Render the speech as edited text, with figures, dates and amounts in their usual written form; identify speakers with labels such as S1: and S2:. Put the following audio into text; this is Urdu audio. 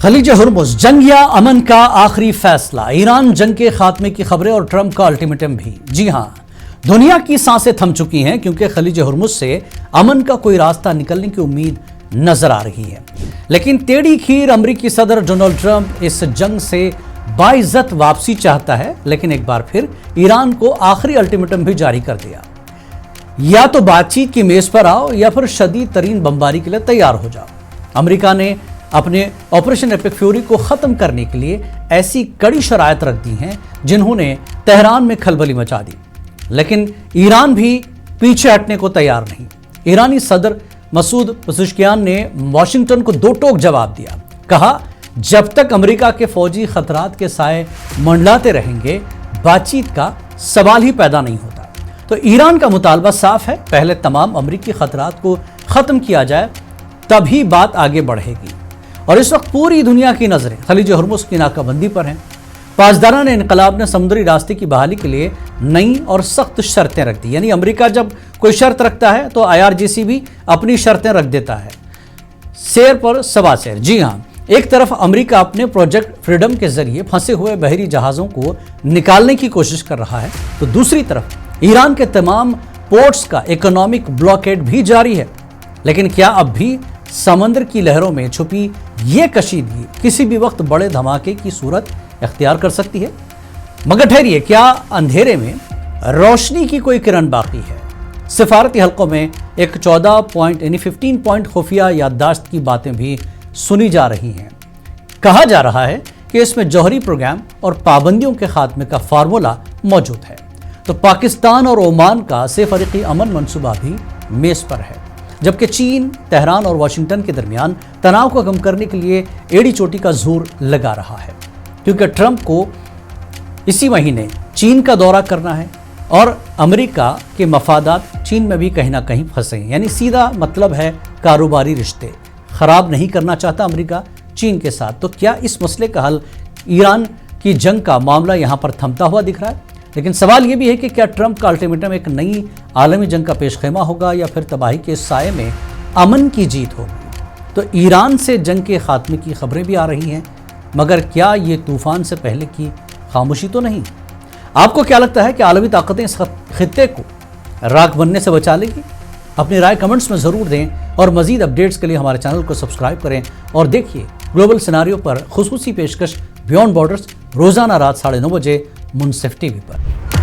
S1: خلیج ہرمز جنگ یا امن کا آخری فیصلہ، ایران جنگ کے خاتمے کی خبریں اور ٹرمپ کا الٹیمیٹم بھی۔ جی ہاں، دنیا کی سانسیں تھم چکی ہیں کیونکہ خلیج ہرمز سے امن کا کوئی راستہ نکلنے کی امید نظر آ رہی ہے، لیکن ٹیڑھی کھیر امریکی صدر ڈونلڈ ٹرمپ اس جنگ سے باعزت واپسی چاہتا ہے، لیکن ایک بار پھر ایران کو آخری الٹیمیٹم بھی جاری کر دیا، یا تو بات چیت کی میز پر آؤ یا پھر شدید ترین بمباری کے لیے تیار ہو جاؤ۔ امریکہ نے اپنے آپریشن ایپک فیوری کو ختم کرنے کے لیے ایسی کڑی شرائط رکھ دی ہیں جنہوں نے تہران میں کھلبلی مچا دی، لیکن ایران بھی پیچھے ہٹنے کو تیار نہیں۔ ایرانی صدر مسعود پزشکیان نے واشنگٹن کو دو ٹوک جواب دیا، کہا جب تک امریکہ کے فوجی خطرات کے سائے منڈلاتے رہیں گے بات چیت کا سوال ہی پیدا نہیں ہوتا۔ تو ایران کا مطالبہ صاف ہے، پہلے تمام امریکی خطرات کو ختم کیا جائے تبھی بات آگے بڑھے گی، اور اس وقت پوری دنیا کی نظریں خلیج ہرمز کی ناکہ بندی پر ہیں۔ پاسداران انقلاب نے سمندری راستے کی بحالی کے لیے نئی اور سخت شرطیں رکھ دی، یعنی امریکہ جب کوئی شرط رکھتا ہے تو IRGC بھی اپنی شرطیں رکھ دیتا ہے۔ سیر پر سوا سیر۔ جی ہاں، ایک طرف امریکہ اپنے پروجیکٹ فریڈم کے ذریعے پھنسے ہوئے بحری جہازوں کو نکالنے کی کوشش کر رہا ہے، تو دوسری طرف ایران کے تمام پورٹس کا اکنامک بلاکیڈ بھی جاری ہے۔ لیکن کیا اب بھی سمندر کی لہروں میں چھپی یہ کشیدگی کسی بھی وقت بڑے دھماکے کی صورت اختیار کر سکتی ہے؟ مگر ٹھہریے، کیا اندھیرے میں روشنی کی کوئی کرن باقی ہے؟ سفارتی حلقوں میں ایک 15 پوائنٹ خفیہ یادداشت کی باتیں بھی سنی جا رہی ہیں۔ کہا جا رہا ہے کہ اس میں جوہری پروگرام اور پابندیوں کے خاتمے کا فارمولہ موجود ہے۔ تو پاکستان اور عمان کا 3 فریقی امن منصوبہ بھی میز پر ہے، جبکہ چین، تہران اور واشنگٹن کے درمیان تناؤ کو کم کرنے کے لیے ایڑی چوٹی کا زور لگا رہا ہے، کیونکہ ٹرمپ کو اسی مہینے چین کا دورہ کرنا ہے اور امریکہ کے مفادات چین میں بھی کہیں نہ کہیں پھنسے ہیں، یعنی سیدھا مطلب ہے کاروباری رشتے خراب نہیں کرنا چاہتا امریکہ چین کے ساتھ۔ تو کیا اس مسئلے کا حل ایران کی جنگ کا معاملہ یہاں پر تھمتا ہوا دکھ رہا ہے؟ لیکن سوال یہ بھی ہے کہ کیا ٹرمپ کا الٹیمیٹم ایک نئی عالمی جنگ کا پیش خیمہ ہوگا یا پھر تباہی کے سائے میں امن کی جیت ہوگی؟ تو ایران سے جنگ کے خاتمے کی خبریں بھی آ رہی ہیں، مگر کیا یہ طوفان سے پہلے کی خاموشی تو نہیں؟ آپ کو کیا لگتا ہے کہ عالمی طاقتیں اس خطے کو راکھ بننے سے بچا لے گی؟ اپنی رائے کمنٹس میں ضرور دیں، اور مزید اپڈیٹس کے لیے ہمارے چینل کو سبسکرائب کریں اور دیکھیے گلوبل سیناریو پر خصوصی پیشکش بیونڈ بارڈرز روزانہ رات 9:30 بجے منصف ٹی وی پر۔